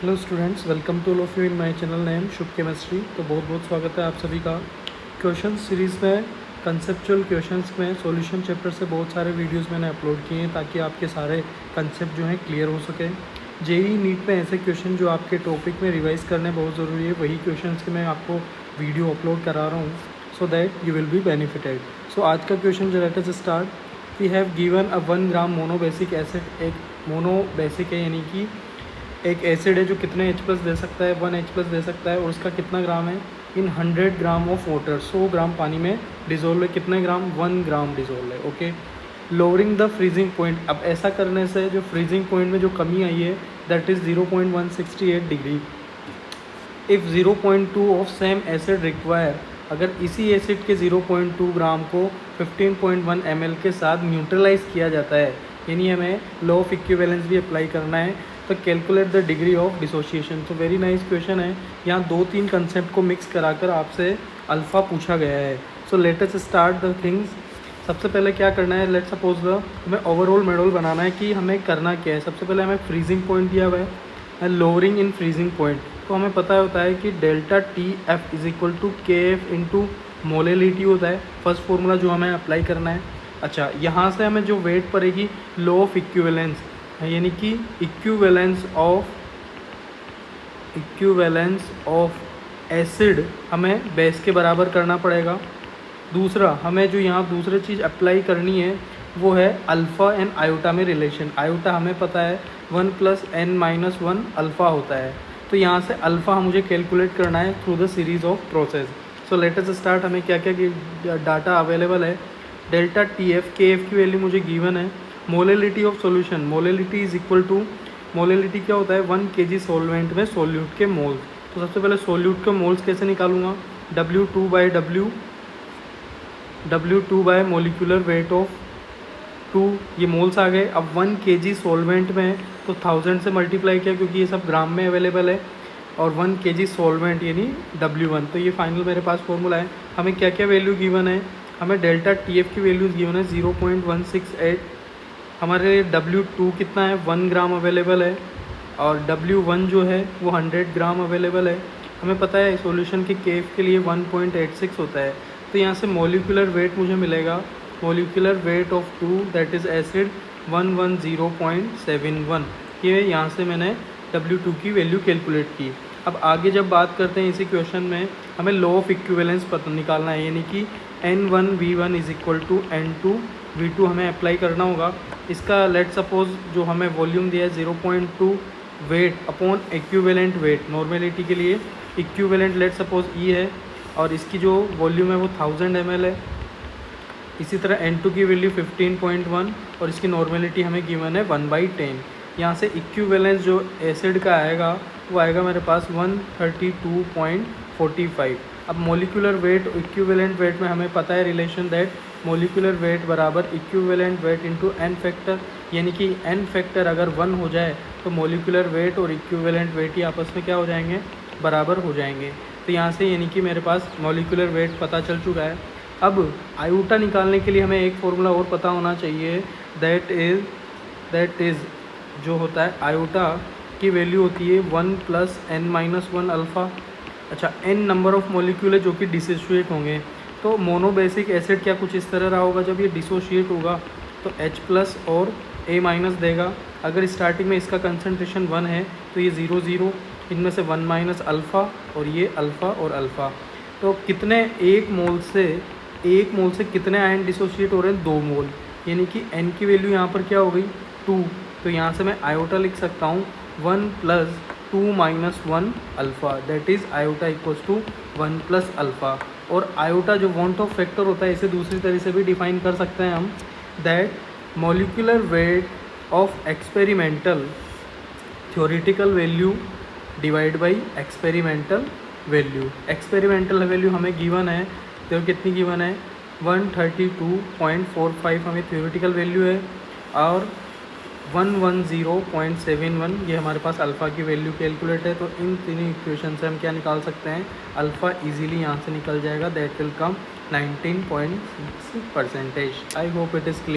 Hello students, welcome to all of you in my channel name Shubh chemistry. तो बहुत बहुत स्वागत है आप सभी का। क्वेश्चन सीरीज़ में कंसेप्चुअल क्वेश्चंस में सॉल्यूशन चैप्टर से बहुत सारे वीडियोस मैंने अपलोड किए हैं ताकि आपके सारे कंसेप्ट जो हैं क्लियर हो सके। जेईई नीट में ऐसे क्वेश्चन जो आपके टॉपिक में रिवाइज करने बहुत ज़रूरी है, वही क्वेश्चन के मैं आपको वीडियो अपलोड करा रहा हूँ so that you will be benefited. So आज का क्वेश्चन जो let us start. We have given a 1 gram monobasic acid. एक मोनोबेसिक है यानी कि एक एसिड है जो कितने H+ दे सकता है, 1 H+ दे सकता है, और उसका कितना ग्राम है इन 100 ग्राम ऑफ वाटर। 100 ग्राम पानी में डिजोल्व है, कितने ग्राम, 1 ग्राम डिजोल्व है। Okay, lowering the freezing point. अब ऐसा करने से जो फ्रीजिंग पॉइंट में जो कमी आई है that is 0.168 degree. If 0.2 of same acid require, अगर इसी एसिड के 0.2 ग्राम को 15.1 ml के साथ न्यूट्रलाइज किया जाता है, यानी हमें लॉ ऑफ इक्विवेलेंस भी अप्लाई करना है, तो calculate the degree of dissociation. तो वेरी नाइस क्वेश्चन है। यहाँ 2-3 कंसेप्ट को मिक्स कराकर आपसे अल्फ़ा पूछा गया है। सो let us start the things. सबसे पहले क्या करना है, लेट सपोज द हमें ओवरऑल मॉडल बनाना है कि हमें करना क्या है। सबसे पहले हमें फ्रीजिंग पॉइंट दिया हुआ है, लोअरिंग इन फ्रीजिंग पॉइंट। तो हमें पता होता है कि delta TF is equal to KF into molality होता है, फर्स्ट फॉर्मूला जो हमें अप्लाई करना है। अच्छा, यहाँ से हमें जो वेट पड़ेगी लॉ ऑफ इक्विवेलेंस, यानी कि इक्विवेलेंस ऑफ एसिड हमें बेस के बराबर करना पड़ेगा। दूसरा हमें जो यहाँ दूसरी चीज़ अप्लाई करनी है वो है अल्फ़ा एंड आयोटा में रिलेशन। आयोटा हमें पता है 1 + n-1 अल्फ़ा होता है, तो यहाँ से अल्फ़ा मुझे कैलकुलेट करना है through the series of process. So let us start. हमें क्या क्या डाटा अवेलेबल है, डेल्टा TF, KF की वैल्यू मुझे गिवन है। Molality of solution, molality is equal to, molality क्या होता है 1 kg सॉल्वेंट में सोल्यूट के मोल्स। तो सबसे पहले सोल्यूट के मोल्स कैसे निकालूंगा, W2 bye molecular weight of 2, ये मोल्स आ गए। अब 1 kg सॉल्वेंट में तो 1000 से मल्टीप्लाई किया क्योंकि ये सब ग्राम में अवेलेबल है, और 1 kg सॉल्वेंट यानी W1। तो ये फाइनल मेरे पास फॉर्मूला है। हमें क्या क्या वैल्यू गिवन है, हमें डेल्टा TF की वैल्यूज़ गिवन है 0.168। हमारे W2 कितना है 1 ग्राम अवेलेबल है, और W1 जो है वो 100 ग्राम अवेलेबल है। हमें पता है सॉल्यूशन के KF के लिए 1.86 होता है। तो यहाँ से मोलिकुलर वेट मुझे मिलेगा, molecular weight of 2 that is acid 110.71। ये यहाँ से मैंने W2 की वैल्यू कैलकुलेट की। अब आगे जब बात करते हैं इसी क्वेश्चन में, हमें लॉ ऑफ इक्विवेलेंस पता निकालना है, यानी कि N1V1 is equal to N2V2 हमें अप्लाई करना होगा। इसका लेट सपोज जो हमें वॉल्यूम दिया है 0.2 weight upon equivalent weight, normality के लिए इक्विवेलेंट लेट सपोज E है, और इसकी जो वॉल्यूम है वो 1000 ml है। इसी तरह N2 की वैल्यू 15.1 और इसकी नॉर्मेलिटी हमें गिवन है 1/10। यहाँ से इक्विवेलेंस जो एसिड का आएगा वो आएगा मेरे पास 132.45। अब मोलिकुलर वेट इक्विवेलेंट वेट में हमें पता है रिलेशन दैट मोलिकुलर वेट बराबर equivalent weight into n factor, यानी कि n फैक्टर अगर 1 हो जाए तो मोलिकुलर वेट और इक्विवेलेंट वेट ही आपस में क्या हो जाएंगे, बराबर हो जाएंगे। तो यहाँ से यानी कि मेरे पास मोलिकुलर वेट पता चल चुका है। अब आयोटा निकालने के लिए हमें एक फॉर्मूला और पता होना चाहिए, दैट इज़ जो होता है आयोटा की वैल्यू होती है 1 + n-1 अल्फ़ा। अच्छा, n नंबर ऑफ मॉलिक्यूल है जो कि डिसोशिएट होंगे। तो मोनोबेसिक एसिड क्या कुछ इस तरह रहा होगा, जब ये डिसोशिएट होगा तो H+ और A- देगा। अगर स्टार्टिंग में इसका कंसनट्रेशन 1 है तो ये 0 0, इनमें से 1 - अल्फ़ा और ये अल्फ़ा और अल्फ़ा। तो कितने एक मोल से कितने आयन डिसोशिएट हो रहे हैं, 2 मोल, यानी कि n की वैल्यू यहाँ पर क्या हो गई 2। तो यहाँ से मैं आयोटा लिख सकता हूँ 1 + 2 - 1 alpha, that is iota equals to 1 + alpha. और आयोटा जो वॉन्ट ऑफ फैक्टर होता है इसे दूसरी तरह से भी डिफाइन कर सकते हैं हम, that molecular weight of experimental theoretical value divide by experimental value. Experimental value हमें गिवन है, तो कितनी गिवन है 132.45 हमें थ्योरेटिकल वैल्यू है, और 110.71 ये हमारे पास अल्फ़ा की वैल्यू कैलकुलेट है। तो इन तीनों इक्वेशन से हम क्या निकाल सकते हैं, अल्फ़ा इजीली यहाँ से निकल जाएगा, that will come 19.6%। I hope it is clear.